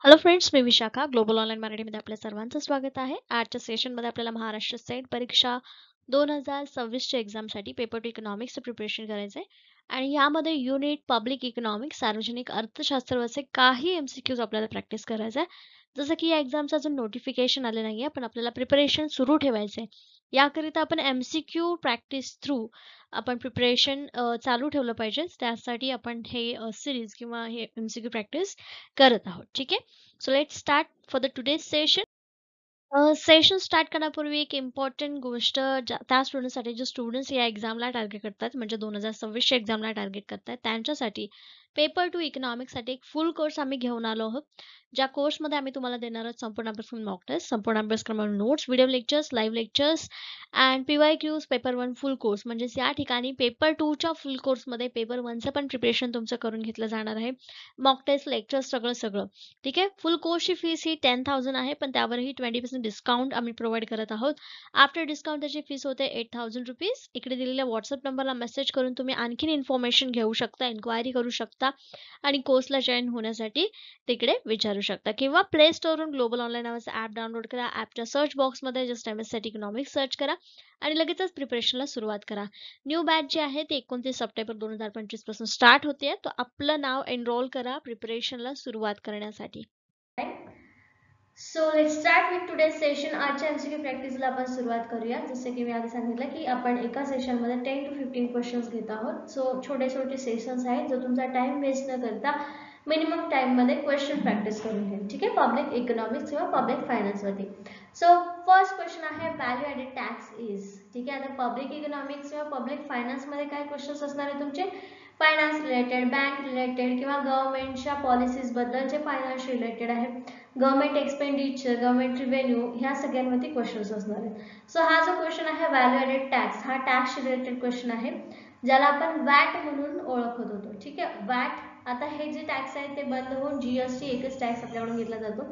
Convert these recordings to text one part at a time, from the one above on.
Hello friends, मी Vishakha. Global online मराठीमध्ये आपल्या सर्वांचं स्वागत आहे. आजच्या सेशनमध्ये आपल्याला महाराष्ट्र सेट परीक्षा 2026च्या एक्झामसाठी पेपर टू इकॉनॉमिक्सचं प्रिपरेशन करायचं आहे. आणि यामध्ये युनिट पब्लिक इकॉनॉमिक्स, सार्वजनिक अर्थशास्त्र असे काही MCQs आपल्याला प्रॅक्टिस करायचं आहे. जसं की या एक्झामचं अजून नोटिफिकेशन आलं नाही आहे, पण आपल्याला प्रिपरेशन सुरू ठेवायचं आहे. याकरिता आपण MCQ प्रॅक्टिस थ्रू आपण प्रिपरेशन चालू ठेवलं पाहिजे. त्यासाठी आपण हे सिरीज किंवा हे MCQ प्रॅक्टिस करत आहोत. ठीक आहे. So let's start for the today's session. Session start करण्यापूर्वी एक इम्पॉर्टंट गोष्ट त्या स्टुडंटसाठी जे स्टुडंट्स या एक्झामला टार्गेट करतात म्हणजे 2026च्या एक्झामला टार्गेट करतात त्यांच्यासाठी पेपर टू इकॉनॉमिक्ससाठी एक फुल कोर्स आम्ही घेऊन आलो आहोत. ज्या कोर्समध्ये आम्ही तुम्हाला देणार आहोत संपूर्ण अभ्यासक्रम मॉक टेस्ट, संपूर्ण अभ्यासक्रम notes, video lectures, live lectures and PYQs paper 1 full course. म्हणजेच या ठिकाणी पेपर 2च्या फुल कोर्समध्ये पेपर 1चं पण प्रिपरेशन तुमचं करून घेतलं जाणार आहे. मॉक टेस्ट, लेक्चर्स सगळं सगळं. ठीक आहे. फुल कोर्सची फीस ही 10,000 आहे, पण त्यावरही 20% डिस्काउंट आम्ही प्रोव्हाइड करत आहोत. आफ्टर डिस्काउंट त्याची फीस होते 8,000 रुपीज. इकडे दिलेल्या व्हॉट्सअप नंबरला मेसेज करून तुम्ही आणखीन इन्फॉर्मेशन घेऊ शकता, इन्क्वायरी करू शकता आणि कोर्सला जॉईन होण्यासाठी तिकडे विचारू शकता किंवा प्ले स्टोअरवरून ग्लोबल ऑनलाईन नावाचं ॲप डाउनलोड करा. ॲपच्या सर्च बॉक्समध्ये जस्ट MSCT इकॉनॉमिक्स सर्च करा आणि लगेचच प्रिपरेशनला सुरुवात करा. न्यू बॅच जी आहे ती 29 सप्टेंबर 2025 पासून स्टार्ट होते. तो आपलं नाव एनरोल करा प्रिपरेशनला सुरुवात करण्यासाठी. So let's start with today session. आजच्या MCQ प्रॅक्टिसला आपण सुरुवात करूया. जसे की मी आधी सांगितलं की आपण एका सेशनमध्ये 10 to 15 क्वेश्चन्स घेत आहोत. सो छोटे छोटे सेशन्स आहेत जो तुमचा टाइम वेस्ट न करता मिनिमम टाइममध्ये क्वेश्चन प्रॅक्टिस करून घेईल. ठीक आहे. पब्लिक इकॉनॉमिक्स किंवा पब्लिक फायनान्सवरती. सो फर्स्ट क्वेश्चन आहे व्हॅल्यू ॲडेड टॅक्स इज. ठीक आहे. आता पब्लिक इकॉनॉमिक्स किंवा पब्लिक फायनान्समध्ये काय क्वेश्चन्स असणार आहे तुमचे? फायनान्स रिलेटेड, बँक रिलेटेड किंवा गव्हर्नमेंटच्या पॉलिसीज बद्दलचे फायनान्स रिलेटेड आहे. गव्हर्नमेंट एक्सपेंडिचर, गव्हर्नमेंट रिव्हेन्यू ह्या सगळ्यांवरती क्वेश्चन्स असणार आहेत. सो हा जो क्वेश्चन आहे व्हॅल्यू ॲडेड टॅक्स, हा टॅक्स रिलेटेड क्वेश्चन आहे ज्याला आपण वॅट म्हणून ओळखत होतो. ठीक आहे. वॅट, आता हे जे टॅक्स आहे ते बंद होऊन GST एकच टॅक्स आपल्याकडून घेतला जातो.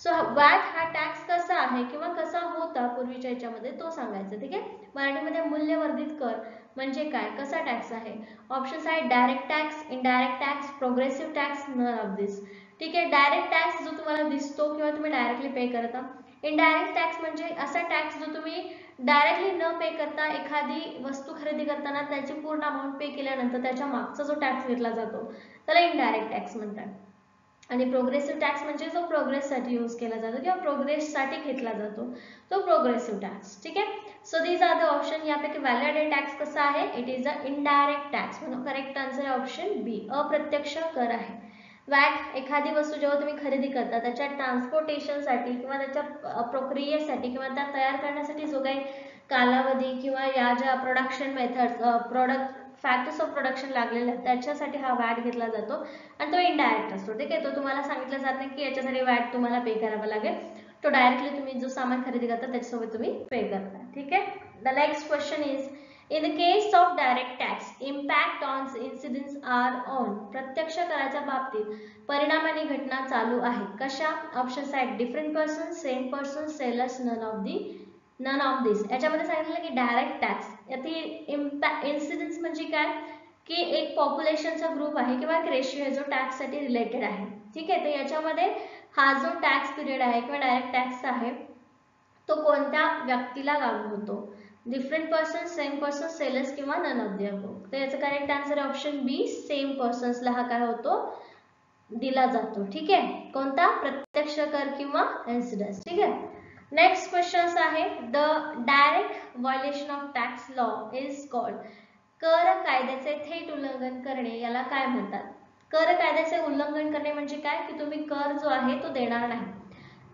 सो वॅट हा टॅक्स कसा आहे किंवा कसा होता पूर्वीच्या याच्यामध्ये तो सांगायचा. ठीक आहे. मराठीमध्ये मूल्यवर्धित कर म्हणजे काय, कसा टॅक्स आहे. ऑप्शन्स आहेत direct tax, indirect tax, progressive tax, none of this. ठीक आहे. डायरेक्ट टॅक्स जो तुम्हाला दिसतो किंवा तुम्ही डायरेक्टली पे करता. इनडायरेक्ट टॅक्स म्हणजे असा टॅक्स जो तुम्ही डायरेक्टली न पे करता एखादी वस्तू खरेदी करताना त्याची पूर्ण अमाऊंट पे केल्यानंतर त्याच्या मागचा जो टॅक्स घेतला जातो त्याला इनडायरेक्ट टॅक्स म्हणतात. आणि प्रोग्रेसिव्ह टॅक्स म्हणजे जो प्रोग्रेससाठी यूज केला जातो किंवा प्रोग्रेससाठी घेतला जातो तो प्रोग्रेसिव्ह टॅक्स. ठीक आहे. So these are the option. यापैकी व्हॅल्यू ॲडेड टॅक्स कसा आहे? It is a indirect tax. म्हणून करेक्ट आन्सर ऑप्शन बी, अप्रत्यक्ष कर आहे. वॅट एखादी वस्तू जेव्हा तुम्ही खरेदी करता त्याच्या ट्रान्सपोर्टेशनसाठी किंवा त्याच्या प्रक्रियेसाठी किंवा त्या तयार करण्यासाठी जो काही कालावधी किंवा या ज्या production methods, product factors of production लागलेले आहेत त्याच्यासाठी हा वॅट घेतला जातो आणि तो इनडायरेक्ट असतो. ठीक आहे. तो तुम्हाला सांगितलं जात नाही की याच्यासाठी वॅट तुम्हाला पे करावा लागेल. तो डायरेक्टली तुम्ही जो सामान खरेदी करता त्याच्यासोबत तुम्ही पे करता. ठीक आहे. The next question is in the case of direct tax impact on incidents are on. प्रत्यक्ष कराच्या बाबतीत परिणाम आणि घटना चालू आहेत कशा? ऑप्शन्स आहेत different person, same person, sellers, none of this. याच्यामध्ये सांगितलं की डायरेक्ट टॅक्स यातील इन्सिडेंट्स म्हणजे काय की एक पॉप्युलेशनचा ग्रुप आहे किंवा एक रेशिओ आहे जो टॅक्स साठी रिलेटेड आहे. ठीक आहे. तर याच्यामध्ये हा जो टॅक्स पिरियड आहे किंवा डायरेक्ट टॅक्स आहे तो कोणत्या व्यक्तीला लागू होतो? Different person, same person, sellers किंवा नन ऑफ द अबोव. तर याचं करेक्ट आन्सर ऑप्शन बी, सेम पर्सन्सला हा काय होतो? दिला जातो. ठीक आहे. कोणता? प्रत्यक्ष कर किंवा इन्सिडन्स. ठीक आहे. नेक्स्ट क्वेश्चन आहे the direct violation of tax law is called. कर कायद्याचे थेट उल्लंघन करणे याला काय म्हणतात? कर कायद्याचे उल्लंघन करणे म्हणजे काय की तुम्ही कर जो आहे तो देणार नाही.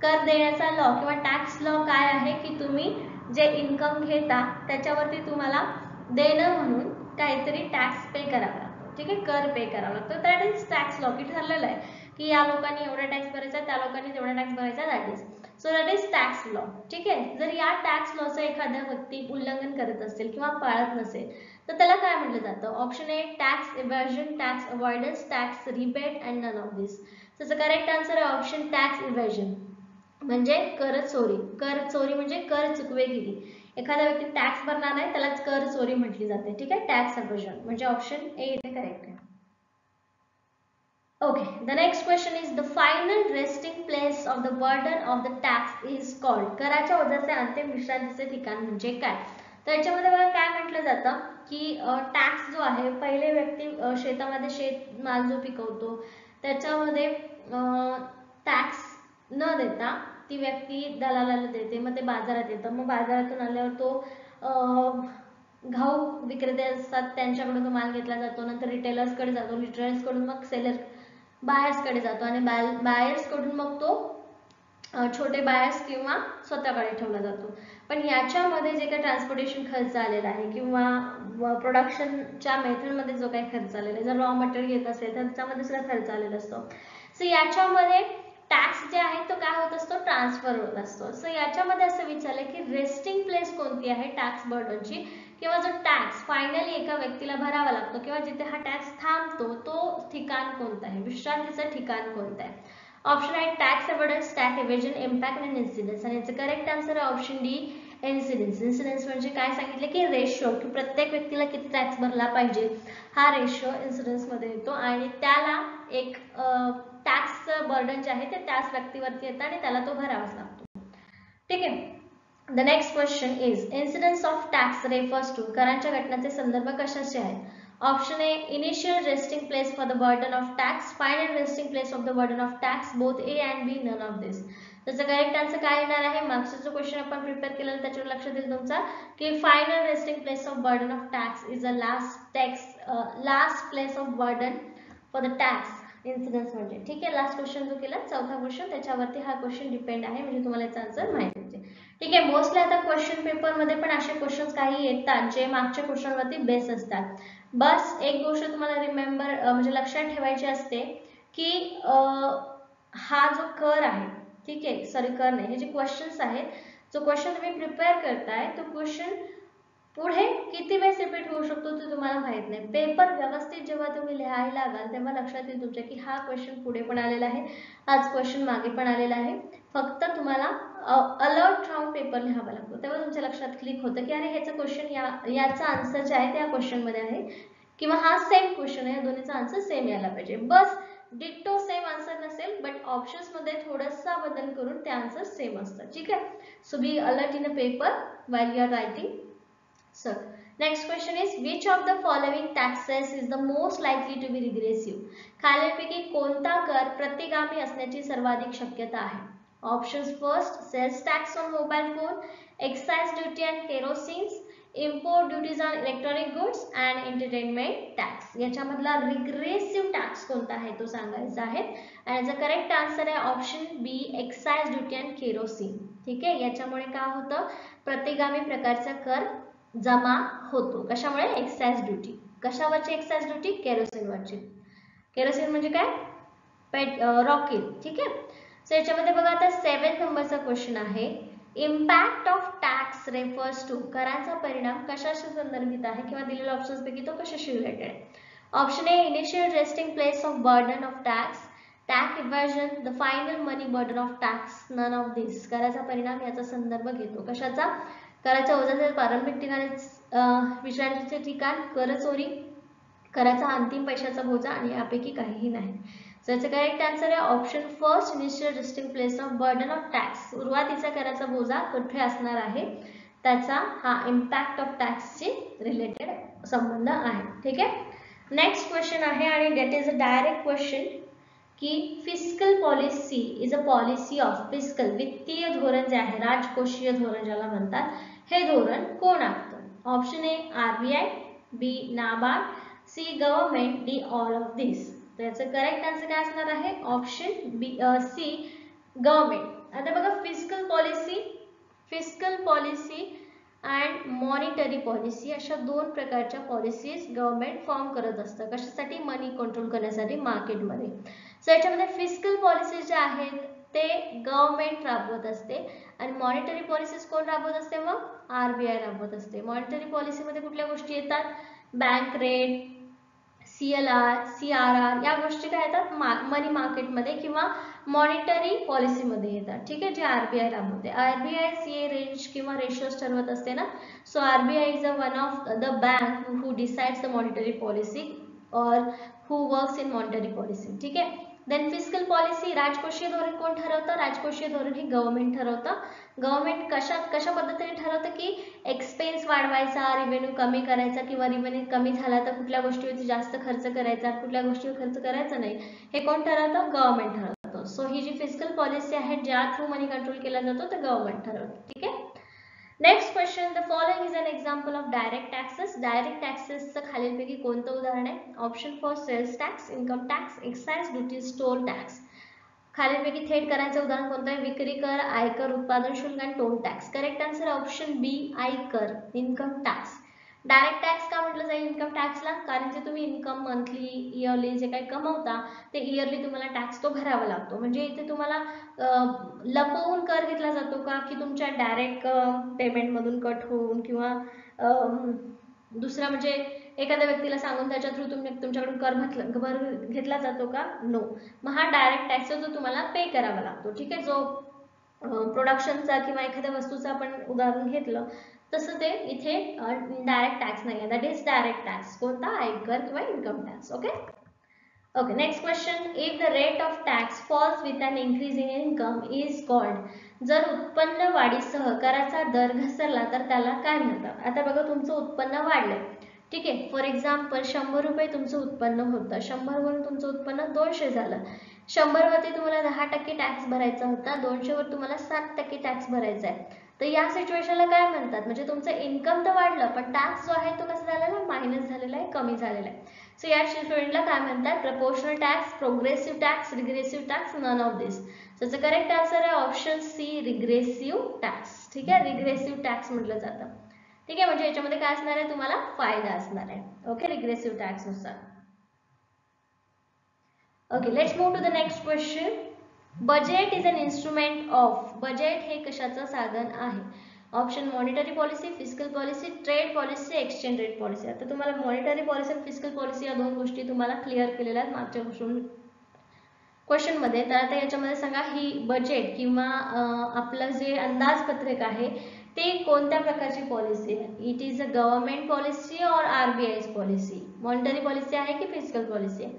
कर देण्याचा लॉ किंवा टॅक्स लॉ काय आहे की तुम्ही जे इन्कम घेता त्याच्यावरती तुम्हाला देणं म्हणून काहीतरी टॅक्स पे करावा लागतो. ठीक आहे. कर पे करावा लागतो. That is tax law. की ठरलेलं आहे की या लोकांनी एवढा टॅक्स भरायचा, त्या लोकांनी तेवढा टॅक्स भरायचा. That is so that is tax law. ठीक आहे. जर या टॅक्स लॉचं एखाद्या व्यक्ती उल्लंघन करत असेल किंवा पाळत नसेल तर त्याला काय म्हटलं जातं? Option A tax evasion, tax avoidance, tax rebate and none of this. त्याचं करेक्ट आन्सर आहे ऑप्शन टॅक्स इव्हॅजन म्हणजे कर चोरी. कर चोरी म्हणजे कर चुकवेगिरी. एखाद्या व्यक्ती टॅक्स भरणार नाही त्याला कर चोरी म्हटली जाते. ठीक आहे. टॅक्स अव्हर्जन म्हणजे ऑप्शन ए इथे करेक्ट आहे. Okay, the next question is the final resting of the burden of the tax is called. कराच्या ओझ्याचे अंतिम विश्रांतीचे ठिकाण म्हणजे काय? तर याच्यामध्ये बघा काय म्हटलं जातं की टॅक्स जो आहे, पहिले व्यक्ती शेतामध्ये शेतमाल जो पिकवतो त्याच्यामध्ये टॅक्स न देता ती व्यक्ती दलालाला देते, मग ते बाजारात येतं, मग बाजारातून आल्यावर तो घाऊक विक्रेते असतात त्यांच्याकडून तो माल घेतला जातो, नंतर रिटेलर्सकडे जातो, रिटेलर्सकडून मग सेलर बायर्सकडे जातो आणि बायर्सकडून मग तो छोटे बायर्स किंवा स्वतःकडे ठेवला जातो. पण याच्यामध्ये जे काही ट्रान्सपोर्टेशन खर्च आलेला आहे किंवा प्रोडक्शनच्या मेथडमध्ये जो काही खर्च आलेला आहे, जर रॉ मटेरियल येत असेल तर त्याच्यामध्ये सुद्धा खर्च आलेला असतो. सो याच्यामध्ये टॅक्स जे आहे तो काय होत असतो, ट्रान्सफर होत असतो. सो याच्यामध्ये असं विचारलं की रेस्टिंग प्लेस कोणती आहे टॅक्स बर्डनची, किंवा जो टॅक्स फायनली एका व्यक्तीला भरावा लागतो किंवा जिथे हा टॅक्स थांबतो तो ठिकाण कोणतं आहे, विश्रांतीचं ठिकाण कोणतं आहे. ऑप्शन आहे tax avoidance, tax evasion, impact and incidence. आणि याचं करेक्ट आन्सर आहे ऑप्शन डी, इन्सिडेंस. इन्सिडेंस म्हणजे काय सांगितलं की रेशो, की प्रत्येक व्यक्तीला किती टॅक्स भरला पाहिजे हा रेशो इन्सिडेंस मध्ये येतो आणि त्याला एक टॅक्सचं बर्डन जे आहे ते त्याच व्यक्तीवरती येतं आणि त्याला तो भरावाच लागतो. ठीक आहे. The next question is incidence of tax refers to. करांच्या घटनाचे संदर्भ कशाचे आहेत? Option A initial resting place for the burden of tax, final resting place of the burden of tax, both A and B, none of this. त्याचं correct answer काय येणार आहे? मागचा जो क्वेश्चन आपण प्रिपेअर केलेला त्याच्यावर लक्ष देईल तुमचा की final resting place of burden of tax is a last place of burden for the tax incidence म्हणजे. ठीक आहे. लास्ट क्वेश्चन जो केला चौथा क्वेश्चन त्याच्यावरती हा क्वेश्चन डिपेंड आहे, म्हणजे तुम्हाला याचा आन्सर माहिती आहे. ठीक आहे. मोस्टली आता क्वेश्चन पेपर मध्ये पण असे क्वेश्चन्स काही येतात जे मागच्या क्वेश्चन वरती बेस असतात. बस एक गोष्ट तुम्हाला रिमेंबर म्हणजे लक्षात ठेवायची असते की हा जो कर आहे, ठीक आहे, सॉरी कर नाही, हे जे क्वेश्चन्स आहेत, जो क्वेश्चन तुम्ही प्रिपेअर करताय तो क्वेश्चन पुढे किती वेळेस रिपीट होऊ शकतो ते तुम्हाला माहित नाही. पेपर व्यवस्थित जेव्हा तुम्ही लिहायला लागाल तेव्हा लक्षात येईल तुमच्या की हा क्वेश्चन पुढे पण आलेला आहे, हाच क्वेश्चन मागे पण आलेला आहे. फक्त तुम्हाला अलर्ट राहून पेपर लिहावा लागतो, तेव्हा तुमच्या लक्षात क्लिक होतं की अरे ह्याचा क्वेश्चन याचा आन्सर जे आहे त्या क्वेश्चन मध्ये आहे किंवा हा सेम क्वेश्चन आहे, दोन्हीचा आन्सर सेम यायला पाहिजे. बस डिट्टो सेम आन्सर नसेल बट ऑप्शन्स मध्ये थोडासा बदल करून ते आन्सर सेम असतात. ठीक आहे. So be alert in a paper while you are writing. So next question is which of the following taxes is the most likely to be regressive. खालीलपैकी कोणता कर प्रतिगामी असण्याची सर्वाधिक शक्यता आहे? Options first sales tax on mobile phone, excise duty on kerosenes, import duties on electronic goods and entertainment tax. याच्यामधला regressive tax कोणता आहे तो सांगायचा आहे आणि याचा करेक्ट आन्सर आहे option B, excise duty on kerosene. ठीक आहे. याच्यामुळे काय होतं, प्रतिगामी प्रकारचा कर जमा होतो. कशामुळे? Excise duty. कशावरची एक्साइज ड्युटी? केरोसिन वरची. केरोसिन म्हणजे काय? रॉकेल. ठीक आहे. सो याच्यामध्ये बघा आता 7 नंबरचा क्वेश्चन आहे, impact of tax refers to. करांचा परिणाम कशाशी संदर्भित आहे किंवा दिलेल्या ऑप्शन्स पैकी तो कशाशी रिलेटेड आहे? Option A initial resting place of burden of tax, tax evasion, the final money burden of tax, none of this. कराचा परिणाम याचा संदर्भ घेतो. कशाचा? कराच्या ओझ्याचे प्रारंभिक ठिकाण, विश्रांतीचे ठिकाण, कर चोरी, कराचा अंतिम पैशाचा बोजा आणि यापैकी काहीही नाही. सो याचा करेक्ट आन्सर आहे option first, initial resting place of burden of tax. सुरुवातीचा कराचा बोजा कुठे असणार आहे त्याचा हा इम्पॅक्ट ऑफ टॅक्सशी रिलेटेड संबंध आहे. ठीक आहे. नेक्स्ट क्वेश्चन आहे आणि that is a direct question की fiscal policy is a policy of. Fiscal वित्तीय धोरण जे आहे, राजकोषीय धोरण ज्याला म्हणतात, हे धोरण कोण आखतं? Option A RBI, B NABARD, C government, D all of this. तर याचं करेक्ट आन्सर काय असणार आहे? Option B, C government. आता बघा fiscal policy and monetary policy अशा दोन प्रकारच्या पॉलिसीज गव्हर्नमेंट फॉर्म करत असतं. कशासाठी? मनी कंट्रोल करण्यासाठी मार्केटमध्ये. सो याच्यामध्ये फिस्कल पॉलिसीज ज्या आहेत ते गव्हर्नमेंट राबवत असते आणि मॉनिटरी पॉलिसीज कोण राबवत असते? मग आरबीआय राबवत असते. मॉनिटरी पॉलिसीमध्ये कुठल्या गोष्टी येतात? बँक रेट, CLR, CRR या गोष्टी काय येतात? मनी मार्केटमध्ये किंवा मॉनिटरी पॉलिसीमध्ये येतात. ठीक आहे. जे आरबीआय राबवते. आरबीआय सीए रेंज किंवा रेशोज ठरवत असते ना. So RBI is a one of the bank who decides the monetary policy और हु वर्क्स इन मॉनिटरी पॉलिसी. ठीक आहे. देन फिस्कल पॉलिसी, राजकोषीय धोरण कोण ठरवतं? राजकोषीय धोरण हे गव्हर्नमेंट ठरवतं. गव्हर्नमेंट कशा पद्धतीने ठरवतं की एक्सपेन्स वाढवायचा, रेव्हेन्यू कमी करायचा किंवा रेव्हेन्यू कमी झाला तर कुठल्या गोष्टीवरती जास्त खर्च करायचा, कुठल्या गोष्टीवर खर्च करायचा नाही, हे कोण ठरवतं? गव्हर्नमेंट ठरवतं. सो ही जी फिस्कल पॉलिसी आहे ज्या थ्रू मनी कंट्रोल केला जातो ते गव्हर्नमेंट ठरवतं. ठीक आहे. Next question, the following is an example of direct taxes. Direct टॅक्सेसचं खालीलपैकी कोणतं उदाहरण आहे? Option for sales tax, income tax, excise duty, store tax. खालीलपैकी थेट करायचं उदाहरण कोणतं आहे? विक्री कर, आयकर, उत्पादन शुल्क आणि toll tax. Correct answer option B, आयकर, इन्कम टॅक्स. डायरेक्ट टॅक्स का म्हटलं जाईल इन्कम टॅक्सला? कारण जे तुम्ही इन्कम मंथली, इयरली जे काही कमवता ते इयरली तुम्हाला टॅक्स तो भरावा लागतो. म्हणजे इथे तुम्हाला लपवून कर घेतला जातो का की तुमच्या डायरेक्ट पेमेंटमधून कट होऊन किंवा दुसरा म्हणजे एखाद्या व्यक्तीला सांगून त्याच्या थ्रू तुमच्याकडून कर घेतला जातो का? नो. मग हा डायरेक्ट टॅक्स जो तुम्हाला पे करावा लागतो. ठीक आहे. जो प्रोडक्शनचा किंवा एखाद्या वस्तूचं आपण उदाहरण घेतलं तसं ते इथे डायरेक्ट टॅक्स नाही आहे. That is direct tax. कोणता? आयकर किंवा income tax. Okay. Okay, next question. If the rate of tax falls with an increase in income is called. जर उत्पन्न वाढीसह कराचा दर घसरला तर त्याला काय म्हणतात? आता बघा तुमचं उत्पन्न वाढलंय. ठीक आहे. फॉर एक्झाम्पल 100 रुपये तुमचं उत्पन्न होतं. 100 वरून तुमचं उत्पन्न 200 झालं. 100 वरती तुम्हाला 10% टॅक्स भरायचा होता. 200 वर तुम्हाला 7% टॅक्स भरायचा आहे. तर या सिच्युएशनला काय म्हणतात? म्हणजे तुमचं इन्कम तर वाढलं पण टॅक्स जो आहे तो कसा झालेला आहे? मायनस झालेला आहे, कमी झालेला आहे. सो या सिच्युएशनला काय म्हणतात? Proportional tax, progressive tax, regressive tax, none of this. So the correct answer आहे ऑप्शन सी, रिग्रेसिव्ह टॅक्स. ठीक आहे. रिग्रेसिव्ह टॅक्स म्हटलं जातं. ठीक आहे. म्हणजे याच्यामध्ये काय असणार आहे? तुम्हाला फायदा असणार आहे. ओके. रिग्रेसिव्ह टॅक्स नुसार. Okay, let's move to the next question. Budget is an instrument of. Budget हे कशाचं साधन आहे? Option monetary policy, fiscal policy, trade policy, exchange rate policy. आता तुम्हाला मॉनिटरी पॉलिसी आणि फिस्कल पॉलिसी या दोन गोष्टी तुम्हाला क्लिअर केलेल्या आहेत मागच्या क्वेश्चन मध्ये. तर आता याच्यामध्ये सांगा ही बजेट किंवा आपलं जे अंदाजपत्रक आहे ते कोणत्या प्रकारची पॉलिसी आहे? It is a government policy और आरबीआई पॉलिसी? मॉनिटरी पॉलिसी आहे की फिस्कल पॉलिसी आहे?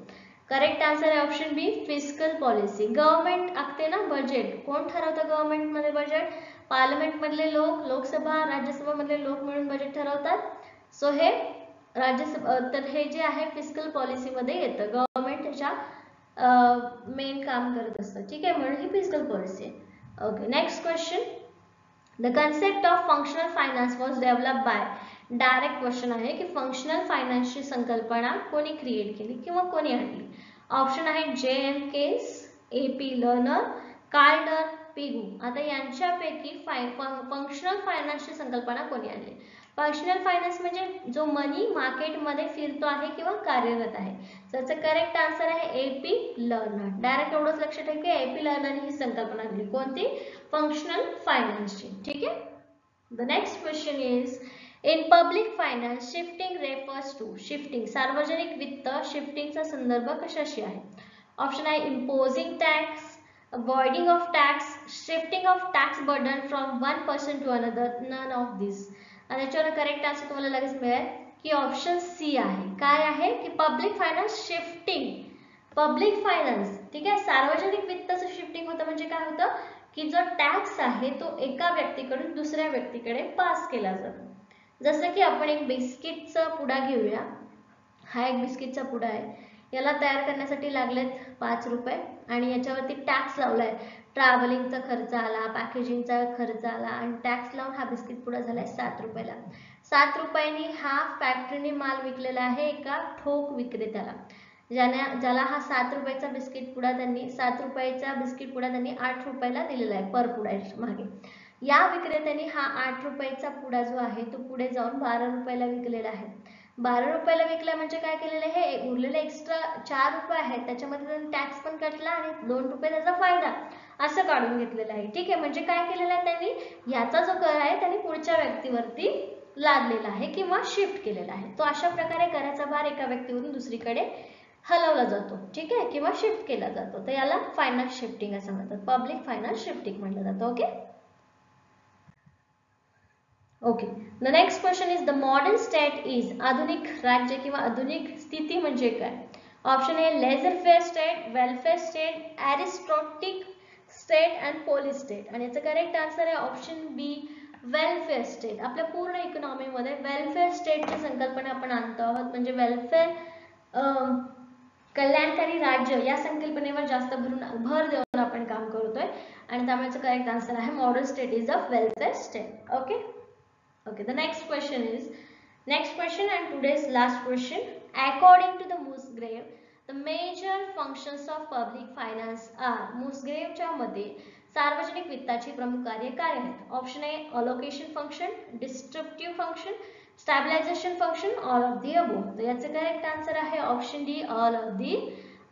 करेक्ट आन्सर आहे ऑप्शन बी, फिस्कल पॉलिसी. गव्हर्नमेंट आखते ना बजेट. कोण ठरवतं गव्हर्नमेंट मध्ये बजेट? पार्लमेंट मधले लोक, लोकसभा, राज्यसभा मधले लोक मिळून बजेट ठरवतात. सो हे राज्यसभा तर हे जे आहे फिस्कल पॉलिसी मध्ये येतं. गव्हर्नमेंट त्याच्या मेन काम करत असतं. ठीक आहे. म्हणून ही फिस्कल पॉलिसी आहे. Okay, next question. The concept of functional finance was develop by. Direct question आहे की फंक्शनल फायनान्सची संकल्पना कोणी क्रिएट केली किंवा कोणी आणली? ऑप्शन आहे J M. Keynes, A P. Lerner, Carter, Pigou. आता यांच्यापैकी फंक्शनल फायनान्सची संकल्पना कोणी आणली? फंक्शनल फायनान्स म्हणजे जो मनी मार्केटमध्ये फिरतो आहे किंवा कार्यरत आहे. त्याचं करेक्ट आन्सर आहे ए.पी. लर्नर. डायरेक्ट एवढंच लक्षात ठेवा की ए.पी. लर्नर ही संकल्पना आणली. कोणती? फंक्शनल फायनान्सची. ठीक आहे. The next question is in public finance shifting refers to. Shifting सार्वजनिक वित्त शिफ्टिंगचा संदर्भ कशाशी आहे? ऑप्शन आहे imposing tax, avoiding of tax, shifting of tax burden from one person to another, none of this. आणि याच्यावर करेक्ट आन्सर तुम्हाला लगेच मिळेल की ऑप्शन सी आहे. काय आहे की public finance shifting. Public finance ठीक आहे. सार्वजनिक वित्ताचं शिफ्टिंग होतं म्हणजे काय होतं की जो टॅक्स आहे तो एका व्यक्तीकडून दुसऱ्या व्यक्तीकडे पास केला जातो. जसं की आपण एक बिस्किटचा पुडा घेऊया. हा एक बिस्किटचा पुडा आहे. याला तयार करण्यासाठी लागलेत 5 रुपये आणि याच्यावरती टॅक्स लावलाय. ट्रॅव्हलिंगचा खर्च आला, पॅकेजिंगचा खर्च आला आणि टॅक्स लावून हा बिस्किट पुडा झालाय 7 रुपयाला. 7 रुपयांनी हा फॅक्टरीने माल विकलेला आहे एका ठोक विक्रेत्याला. ज्याला हा 7 रुपयाचा बिस्किट पुडा त्यांनी 7 रुपयाचा बिस्किट पुडा त्यांनी 8 रुपयाला दिलेला आहे पर पुडा मागे. या विक्रेत्याने हा 8 रुपयाचा पुडा जो आहे तो पुढे जाऊन 12 रुपयाला विकलेला आहे. 12 रुपयाला विकला म्हणजे काय केलेलं आहे? उरलेले एक्स्ट्रा 4 रुपये आहेत त्याच्यामध्ये त्यांनी टॅक्स पण कटला आणि 2 रुपये त्याचा फायदा असं काढून घेतलेलं आहे. ठीक आहे. म्हणजे काय केलेलं आहे त्यांनी? याचा जो कर आहे त्यांनी पुढच्या व्यक्तीवरती लादलेला आहे किंवा शिफ्ट केलेला आहे. तो अशा प्रकारे कराचा भार एका व्यक्तीवरून दुसरीकडे हलवला जातो. ठीक आहे. किंवा शिफ्ट केला जातो. तर याला फायनान्स शिफ्टिंग असं म्हणतात. पब्लिक फायनान्स शिफ्टिंग म्हटलं जातं. Okay. Okay, the next question is the modern state is. आधुनिक राज्य किंवा आधुनिक स्थिती म्हणजे काय? Option A laissez faire state, welfare state, aristocratic state and police state. आणि याचं करेक्ट आन्सर आहे ऑप्शन बी वेलफेअर स्टेट. आपल्या पूर्ण इकॉनॉमीमध्ये वेलफेअर स्टेटची संकल्पना आपण आणतो आहोत, म्हणजे वेलफेअर कल्याणकारी राज्य या संकल्पनेवर जास्त भर देऊन आपण काम करतोय आणि त्यामुळे करेक्ट आन्सर आहे modern state is a welfare state. Okay okay. The next question is next question and today's last question. According to the Musgrave, the major functions of public finance are. मुसग्रेवच्या मते सार्वजनिक वित्ताची प्रमुख कार्य काय आहेत? Option A allocation function, distributive function, stabilization function, all of the above. तर याचे करेक्ट आन्सर आहे option D all of the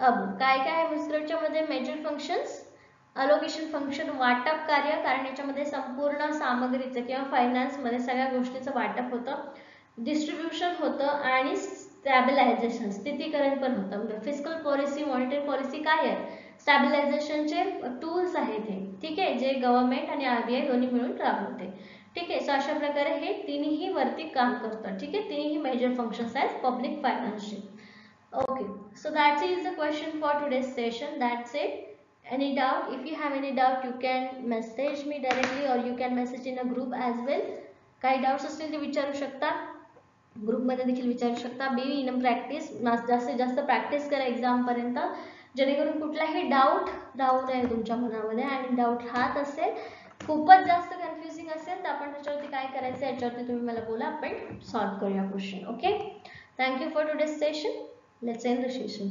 above. काय काय आहे मुसग्रेवच्या मध्ये मेजर फंक्शन्स? अलोकेशन फंक्शन वाटप कार्य, कारण याच्यामध्ये संपूर्ण सामग्रीचं किंवा फायनान्स मध्ये सगळ्या गोष्टीचं वाटप होतं. डिस्ट्रीब्युशन होतं आणि स्टॅबिलायझेशन स्थितीकरण पण होतं. म्हणजे फिस्कल पॉलिसी, मॉनिटरी पॉलिसी काय आहे? स्टॅबिलायझेशनचे टूल्स आहेत हे, ठीक आहे, जे गव्हर्नमेंट आणि आरबीआय दोन्ही मिळून राबवते. ठीक आहे. सो अशा प्रकारे हे तिन्ही वरती काम करतात. ठीक आहे. तिन्ही मेजर फंक्शन्स आहेत पब्लिक फायनान्सचे. Okay. So that's is the question for today's session. That's it. Any doubt? If you have any doubt, you can message me directly or you can message in a group as well. काही doubts असतील ते विचारू शकता, ग्रुपमध्ये देखील विचारू शकता. Be in practice, जास्तीत जास्त प्रॅक्टिस करा एक्झाम पर्यंत, जेणेकरून कुठलाही डाऊट राहू नये तुमच्या मनामध्ये. आणि डाऊट हाच असेल, खूपच जास्त कन्फ्युजिंग असेल तर आपण त्याच्यावरती काय करायचं याच्यावरती तुम्ही मला बोला, आपण सॉल्व्ह करूया question. Okay. Thank you for today's session. Let's end the session.